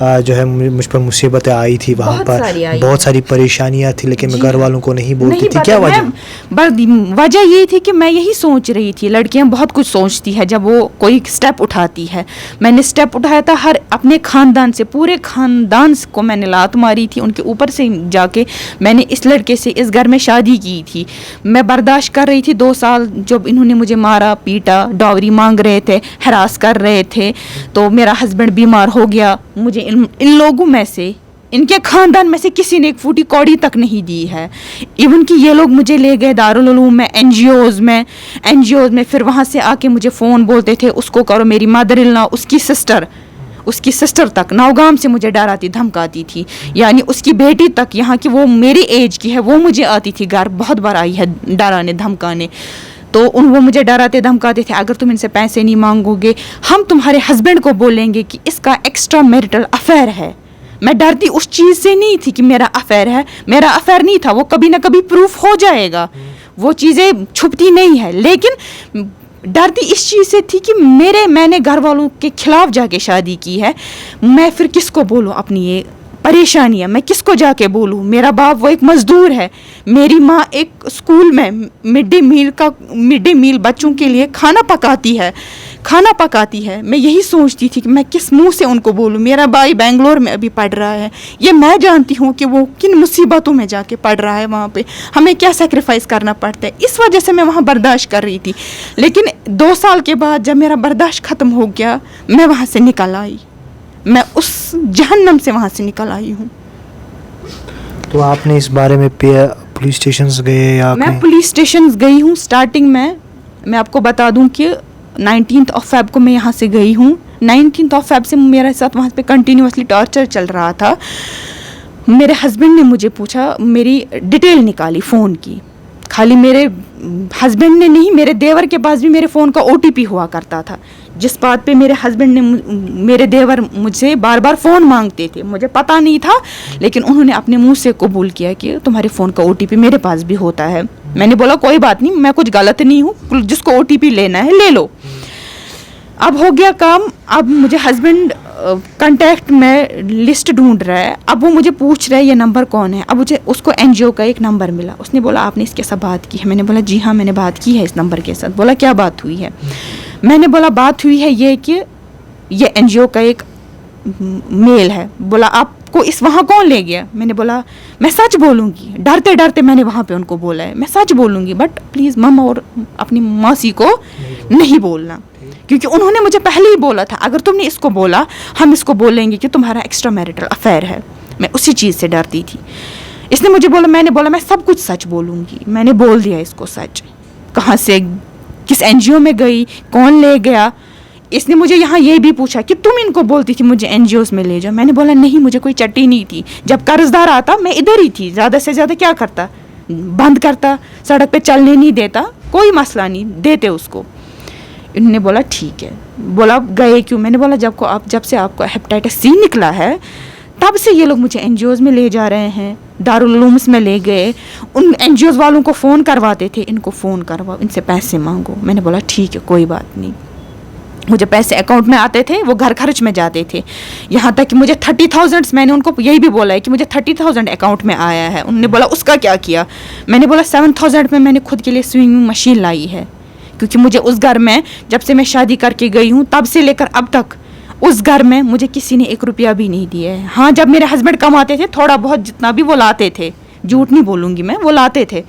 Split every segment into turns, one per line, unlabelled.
جو ہے مجھ پر مصیبتیں آئی تھی وہاں
بہت
پر
ساری آئی
بہت ساری پریشانیاں تھیں لیکن میں
جی
گھر والوں کو نہیں بولتی تھی. کیا وجہ؟
وجہ یہ تھی کہ میں یہی سوچ رہی تھی, لڑکیاں بہت کچھ سوچتی ہے جب وہ کوئی اسٹیپ اٹھاتی ہے. میں نے اسٹیپ اٹھایا تھا اپنے خاندان سے, پورے خاندان کو میں نے لات ماری تھی, ان کے اوپر سے جا کے میں نے اس لڑکے سے اس گھر میں شادی کی تھی. میں برداشت کر رہی تھی 2 سال جب انہوں نے مجھے مارا پیٹا, ڈاوری مانگ رہے تھے, ہراس کر رہے تھے. تو میرا ہسبینڈ بیمار ہو گیا, مجھے ان لوگوں میں سے, ان کے خاندان میں سے کسی نے ایک فوٹی کوڑی تک نہیں دی ہے. ایون کہ یہ لوگ مجھے لے گئے دارالعلوم میں, این جی اوز میں, پھر وہاں سے آ کے مجھے فون بولتے تھے اس کو کرو. میری مدر ان لا, اس کی سسٹر تک نوگام سے مجھے ڈراتی دھمکاتی تھی, یعنی اس کی بیٹی تک یہاں کی, وہ میری ایج کی ہے, وہ مجھے آتی تھی گھر, بہت بار آئی ہے ڈرانے دھمکانے. تو وہ مجھے ڈراتے دھمکاتے تھے, اگر تم ان سے پیسے نہیں مانگو گے ہم تمہارے ہسبینڈ کو بولیں گے کہ اس کا ایکسٹرا میرٹل افیئر ہے. میں ڈرتی اس چیز سے نہیں تھی کہ میرا افیئر ہے, میرا افیئر نہیں تھا, وہ کبھی نہ کبھی پروف ہو جائے گا, وہ چیزیں چھپتی نہیں ہے. لیکن ڈرتی اس چیز سے تھی کہ میں نے گھر والوں کے خلاف جا کے شادی کی ہے, میں پھر کس کو بولوں اپنی یہ پریشانیاں, میں کس کو جا کے بولوں. میرا باپ وہ ایک مزدور ہے, میری ماں ایک اسکول میں مڈ ڈے میل بچوں کے لیے کھانا پکاتی ہے. میں یہی سوچتی تھی کہ میں کس منہ سے ان کو بولوں. میرا بھائی بنگلور میں ابھی پڑھ رہا ہے, یہ میں جانتی ہوں کہ وہ کن مصیبتوں میں جا کے پڑھ رہا ہے, وہاں پہ ہمیں کیا سیکریفائس کرنا پڑتا ہے. اس وجہ سے میں وہاں برداشت کر رہی تھی. لیکن 2 سال کے بعد جب میرا برداشت ختم ہو گیا, میں وہاں سے نکل آئی, میں اس جہنم سے وہاں سے نکل آئی ہوں.
تو آپ نے اس بارے میں پولیس اسٹیشنز گئے یا؟
میں پولیس اسٹیشنز گئی ہوں. اسٹارٹنگ میں آپ کو بتا دوں کہ 19 فیب کو میں یہاں سے گئی ہوں. 19 فیب سے میرے ساتھ وہاں پہ کنٹینیوسلی ٹارچر چل رہا تھا. میرے ہسبینڈ نے مجھے پوچھا, میری ڈیٹیل نکالی فون کی. خالی میرے ہسبینڈ نے نہیں, میرے دیور کے پاس بھی میرے فون کا OTP ہوا کرتا تھا, جس بات پہ میرے ہسبینڈ نے, میرے دیور مجھ سے بار بار فون مانگتے تھے. مجھے پتہ نہیں تھا, لیکن انہوں نے اپنے منہ سے قبول کیا کہ تمہارے فون کا OTP میرے پاس بھی ہوتا ہے. میں نے بولا کوئی بات نہیں, میں کچھ غلط نہیں ہوں, جس کو OTP لینا ہے لے لو. اب ہو گیا کام. اب مجھے ہسبینڈ کنٹیکٹ میں لسٹ ڈھونڈ رہا ہے. اب وہ مجھے پوچھ رہا ہے یہ نمبر کون ہے. اب مجھے اس کو NGO کا ایک نمبر ملا. اس نے بولا آپ نے اس کے ساتھ بات کی ہے. میں نے بولا جی ہاں میں نے بات کی ہے اس نمبر کے ساتھ. بولا کیا بات ہوئی ہے. میں نے بولا بات ہوئی ہے یہ کہ یہ NGO کا ایک میل ہے. بولا آپ کو وہاں کون لے گیا. میں نے بولا میں سچ بولوں گی, ڈرتے ڈرتے میں نے وہاں پہ ان کو بولا ہے میں سچ بولوں گی, بٹ پلیز ماما اور اپنی ماسی کو نہیں بولنا, کیونکہ انہوں نے مجھے پہلے ہی بولا تھا اگر تم نے اس کو بولا ہم اس کو بولیں گے کہ تمہارا ایکسٹرا میرٹل افیئر ہے. میں اسی چیز سے ڈرتی تھی. اس نے مجھے بولا, میں نے بولا میں سب کچھ سچ بولوں گی. میں نے بول دیا اس کو سچ, کہاں سے کس NGO میں گئی, کون لے گیا. اس نے مجھے یہاں یہ بھی پوچھا کہ تم ان کو بولتی تھی مجھے NGOs میں لے جاؤ. میں نے بولا نہیں, مجھے کوئی چٹی نہیں تھی. جب قرض دار آتا میں ادھر ہی تھی, زیادہ سے زیادہ کیا کرتا, بند کرتا, سڑک پہ چلنے نہیں دیتا, کوئی مسئلہ نہیں, دیتے اس کو. انہوں نے بولا ٹھیک ہے. بولا گئے کیوں. میں نے بولا جب سے آپ کو ہیپیٹائٹس C نکلا ہے تب سے یہ لوگ مجھے NGOs میں لے جا رہے ہیں. دارالعلومس میں لے گئے, ان NGOs والوں کو فون کرواتے تھے, ان کو فون کرواؤ, ان سے پیسے مانگو. میں نے بولا ٹھیک ہے کوئی بات نہیں. مجھے پیسے اکاؤنٹ میں آتے تھے, وہ گھر خرچ میں جاتے تھے. یہاں تک کہ مجھے 30,000 میں نے ان کو یہی بھی بولا ہے کہ مجھے 30,000 اکاؤنٹ میں آیا ہے. انہوں نے بولا اس کا کیا کیا. میں نے بولا 7,000 میں نے خود کے لیے سوئنگ مشین لائی ہے, کیونکہ مجھے اس گھر میں جب سے میں شادی کر کے گئی ہوں تب سے لے کر اب تک اس گھر میں مجھے کسی نے 1 روپیہ بھی نہیں دیا ہے. ہاں جب میرے ہسبینڈ کماتے تھے تھوڑا بہت جتنا بھی وہ لاتے تھے, جھوٹ نہیں بولوں گی میں, وہ لاتے تھے.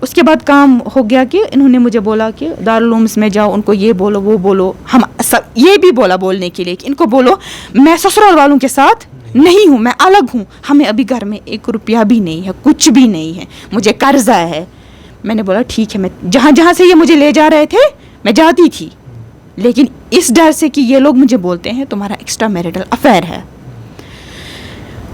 اس کے بعد کام ہو گیا کہ انہوں نے مجھے بولا کہ دارالعلومس میں جاؤ, ان کو یہ بولو وہ بولو. ہم سب یہ بھی بولا بولنے کے لیے کہ ان کو بولو میں سسرال والوں کے ساتھ نہیں ہوں, میں الگ ہوں, ہمیں ابھی گھر میں 1 روپیہ بھی نہیں ہے, کچھ بھی نہیں ہے, مجھے قرضہ ہے. میں نے بولا ٹھیک ہے, میں جہاں سے یہ مجھے لے جا رہے تھے میں جاتی تھی, لیکن اس ڈر سے کہ یہ لوگ مجھے بولتے ہیں تمہارا ایکسٹرا میرٹل افیئر ہے.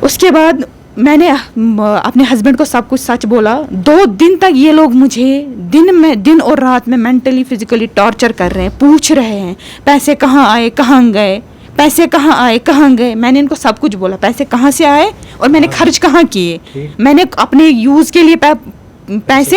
اس کے بعد میں نے اپنے ہسبینڈ کو سب کچھ سچ بولا. 2 دن تک یہ لوگ مجھے دن اور رات میں مینٹلی فزیکلی ٹارچر کر رہے ہیں, پوچھ رہے ہیں پیسے کہاں آئے کہاں گئے, پیسے کہاں آئے کہاں گئے. میں نے ان کو سب کچھ بولا, پیسے کہاں سے آئے اور میں نے خرچ کہاں کیے. میں نے اپنے یوز کے لیے پیسے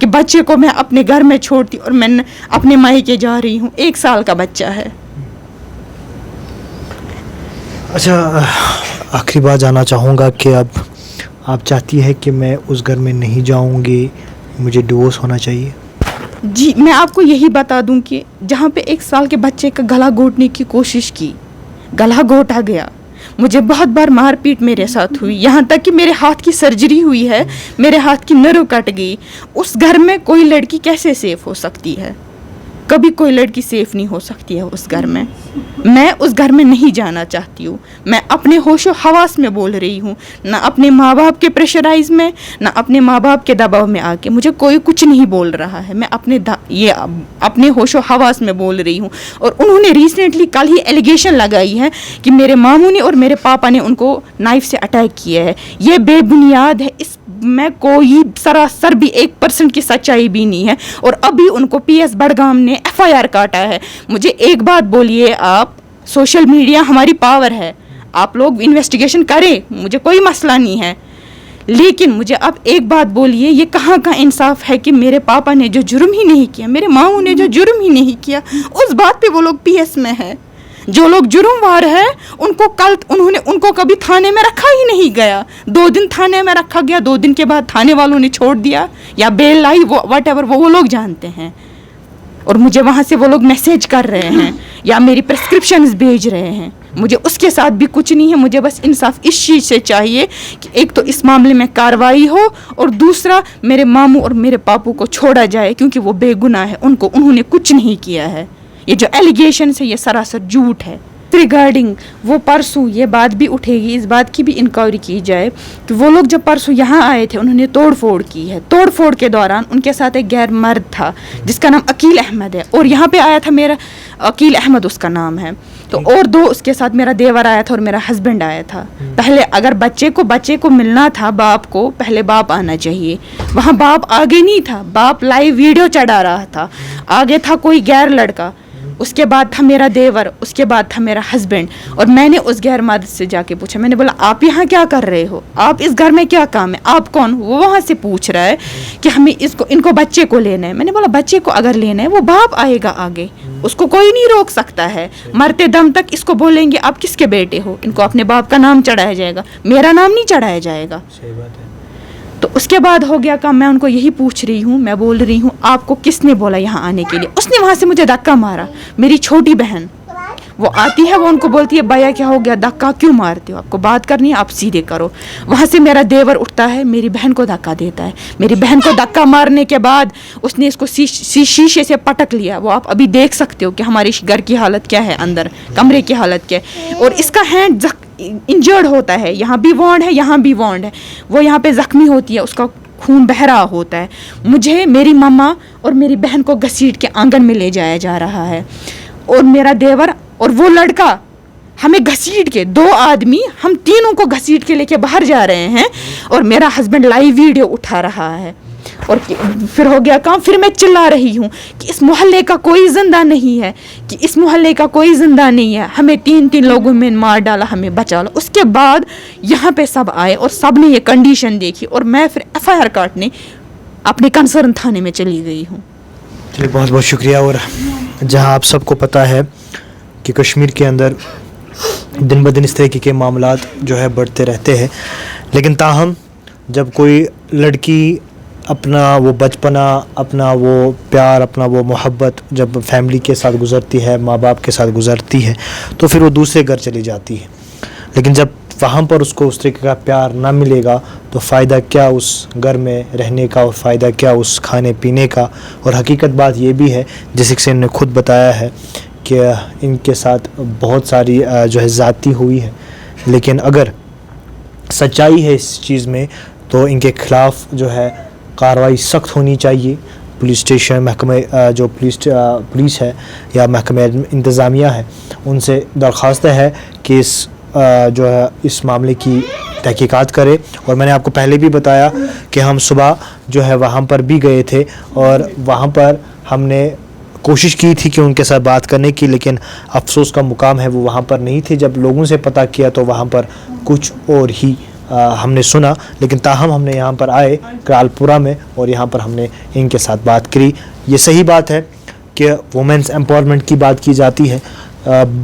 کہ بچے کو میں اپنے گھر میں چھوڑتی اور میں اپنے مائکے جا رہی ہوں. 1 سال کا بچہ ہے.
اچھا, آخری بات جاننا چاہوں گا کہ اب آپ چاہتی ہے کہ میں اس گھر میں نہیں جاؤں گی, مجھے ڈیورس ہونا چاہیے؟
جی, میں آپ کو یہی بتا دوں کہ جہاں پہ 1 سال کے بچے کا گلا گھونٹنے کی کوشش کی, گلا گھونٹا گیا. مجھے بہت بار مار پیٹ میرے ساتھ ہوئی, یہاں تک کہ میرے ہاتھ کی سرجری ہوئی ہے, میرے ہاتھ کی نرو کٹ گئی. اس گھر میں کوئی لڑکی کیسے سیف ہو سکتی ہے؟ کبھی کوئی لڑکی سیف نہیں ہو سکتی ہے اس گھر میں. میں اس گھر میں نہیں جانا چاہتی ہوں. میں اپنے ہوش و حواس میں بول رہی ہوں, نہ اپنے ماں باپ کے پریشرائز میں, نہ اپنے ماں باپ کے دباؤ میں آ کے. مجھے کوئی کچھ نہیں بول رہا ہے, میں اپنے ہوش و حواس میں بول رہی ہوں. اور انہوں نے ریسنٹلی کل ہی ایلیگیشن لگائی ہے کہ میرے ماموں نے اور میرے پاپا نے ان کو نائف سے اٹیک کیا ہے. یہ بے بنیاد ہے, اس میں کوئی سراسر بھی 1% کی سچائی بھی نہیں ہے. اور ابھی ان کو PS بڑگام نے FIR کاٹا ہے. مجھے ایک بات بولیے آپ, سوشل میڈیا ہماری پاور ہے, آپ لوگ انویسٹیگیشن کریں, مجھے کوئی مسئلہ نہیں ہے. لیکن مجھے اب ایک بات بولیے, یہ کہاں کا انصاف ہے کہ میرے پاپا نے جو جرم ہی نہیں کیا, میرے ماموں نے جو جرم ہی نہیں کیا, اس بات پہ وہ لوگ PS میں ہے. جو لوگ جرم وار ہے ان کو کل ان کو کبھی تھانے میں رکھا ہی نہیں گیا. 2 دن تھانے میں رکھا گیا, 2 دن کے بعد تھانے والوں نے چھوڑ دیا یا بیل لائی, واٹ ایور, وہ لوگ جانتے ہیں. اور مجھے وہاں سے وہ لوگ میسیج کر رہے ہیں یا میری پرسکرپشنز بھیج رہے ہیں. مجھے اس کے ساتھ بھی کچھ نہیں ہے. مجھے بس انصاف اس چیز سے چاہیے کہ ایک تو اس معاملے میں کارروائی ہو, اور دوسرا میرے ماموں اور میرے پاپو کو چھوڑا جائے, کیونکہ وہ بے گناہ ہے, انہوں نے کچھ نہیں کیا ہے. یہ جو ایلیگیشنز ہے یہ سراسر جھوٹ ہے. ریگارڈنگ وہ پرسوں یہ بات بھی اٹھے گی, اس بات کی بھی انکوائری کی جائے کہ وہ لوگ جب پرسوں یہاں آئے تھے انہوں نے توڑ پھوڑ کی ہے. توڑ پھوڑ کے دوران ان کے ساتھ ایک غیر مرد تھا جس کا نام عقیل احمد ہے, اور یہاں پہ آیا تھا میرا عقیل احمد اس کا نام ہے. تو اور 2 اس کے ساتھ میرا دیور آیا تھا اور میرا ہسبینڈ آیا تھا. پہلے اگر بچے کو ملنا تھا باپ کو, پہلے باپ آنا چاہیے. وہاں باپ آگے نہیں تھا, باپ لائیو ویڈیو چڑھا رہا تھا. آگے تھا کوئی غیر لڑکا, اس کے بعد تھا میرا دیور, اس کے بعد تھا میرا ہسبینڈ. اور میں نے اس غیر مرد سے جا کے پوچھا, میں نے بولا آپ یہاں کیا کر رہے ہو, آپ اس گھر میں کیا کام ہے, آپ کون ہو؟ وہ وہاں سے پوچھ رہا ہے کہ ہمیں ان کو بچے کو لینا ہے. میں نے بولا بچے کو اگر لینا ہے وہ باپ آئے گا آگے, اس کو کوئی نہیں روک سکتا ہے. مرتے دم تک اس کو بولیں گے آپ کس کے بیٹے ہو, ان کو اپنے باپ کا نام چڑھایا جائے گا, میرا نام نہیں چڑھایا جائے گا.
صحیح بات ہے.
تو اس کے بعد ہو گیا کام. میں ان کو یہی پوچھ رہی ہوں, میں بول رہی ہوں آپ کو کس نے بولا یہاں آنے کے لیے. اس نے وہاں سے مجھے دھکا مارا. میری چھوٹی بہن وہ آتی ہے, وہ ان کو بولتی ہے بھیا کیا ہو گیا, دھکا کیوں مارتے ہو, آپ کو بات کرنی ہے آپ سیدھے کرو. وہاں سے میرا دیور اٹھتا ہے, میری بہن کو دھکا دیتا ہے. میری بہن کو دھکا مارنے کے بعد اس نے اس کو شیشے سے پٹک لیا. وہ آپ ابھی دیکھ سکتے ہو کہ ہمارے گھر کی حالت کیا ہے, اندر کمرے کی حالت کیا ہے. اور اس کا ہینڈ انجرڈ ہوتا ہے, یہاں بھی وانڈ ہے, یہاں بھی وانڈ ہے. وہ یہاں پہ زخمی ہوتی ہے, اس کا خون بہہ رہا ہوتا ہے. مجھے میری ماما اور میری بہن کو گھسیٹ کے آنگن میں لے جایا جا رہا ہے, اور میرا دیور اور وہ لڑکا ہمیں گھسیٹ کے, 2 آدمی ہم تینوں کو گھسیٹ کے لے کے باہر جا رہے ہیں. اور میرا ہسبینڈ لائیو ویڈیو اٹھا رہا ہے. اور پھر ہو گیا کام, پھر میں چلا رہی ہوں کہ اس محلے کا کوئی زندہ نہیں ہے, کہ اس محلے کا کوئی زندہ نہیں ہے, ہمیں 3 لوگوں میں مار ڈالا, ہمیں بچا لا. اس کے بعد یہاں پہ سب آئے اور سب نے یہ کنڈیشن دیکھی, اور میں پھر FIR کاٹنے اپنے کنسرن تھانے میں چلی گئی ہوں.
چلیے بہت بہت شکریہ. اور جہاں آپ سب کو پتہ ہے کہ کشمیر کے اندر دن بدن اس طریقے کے معاملات جو ہے بڑھتے رہتے ہیں, لیکن تاہم جب کوئی لڑکی اپنا وہ بچپنا, اپنا وہ پیار, اپنا وہ محبت جب فیملی کے ساتھ گزرتی ہے, ماں باپ کے ساتھ گزرتی ہے, تو پھر وہ دوسرے گھر چلی جاتی ہے. لیکن جب وہاں پر اس کو اس طریقے کا پیار نہ ملے گا تو فائدہ کیا اس گھر میں رہنے کا, اور فائدہ کیا اس کھانے پینے کا. اور حقیقت بات یہ بھی ہے, جیسے کہ نے خود بتایا ہے کہ ان کے ساتھ بہت ساری جو ہے ذاتی ہوئی ہے, لیکن اگر سچائی ہے اس چیز میں تو ان کے خلاف جو ہے کارروائی سخت ہونی چاہیے. پولیس اسٹیشن, محکمہ جو پولیس ہے یا محکمہ انتظامیہ ہے, ان سے درخواست ہے کہ جو ہے اس معاملے کی تحقیقات کرے. اور میں نے آپ کو پہلے بھی بتایا کہ ہم صبح جو ہے وہاں پر بھی گئے تھے, اور وہاں پر ہم نے کوشش کی تھی کہ ان کے ساتھ بات کرنے کی, لیکن افسوس کا مقام ہے وہ وہاں پر نہیں تھے. جب لوگوں سے پتہ کیا تو وہاں پر کچھ اور ہی ہم نے سنا، لیکن تاہم ہم نے یہاں پر آئے کرالپورہ میں اور یہاں پر ہم نے ان کے ساتھ بات کری. یہ صحیح بات ہے کہ وومنس امپاورمنٹ کی بات کی جاتی ہے،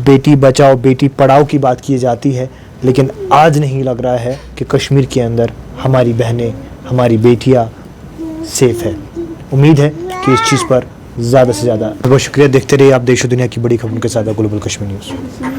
بیٹی بچاؤ بیٹی پڑھاؤ کی بات کی جاتی ہے، لیکن آج نہیں لگ رہا ہے کہ کشمیر کے اندر ہماری بہنیں ہماری بیٹیاں سیف ہے. امید ہے کہ اس چیز پر زیادہ سے زیادہ. بہت شکریہ. دیکھتے رہیے آپ دیش و دنیا کی بڑی خبروں کے ساتھ گلوبل کشمیر نیوز.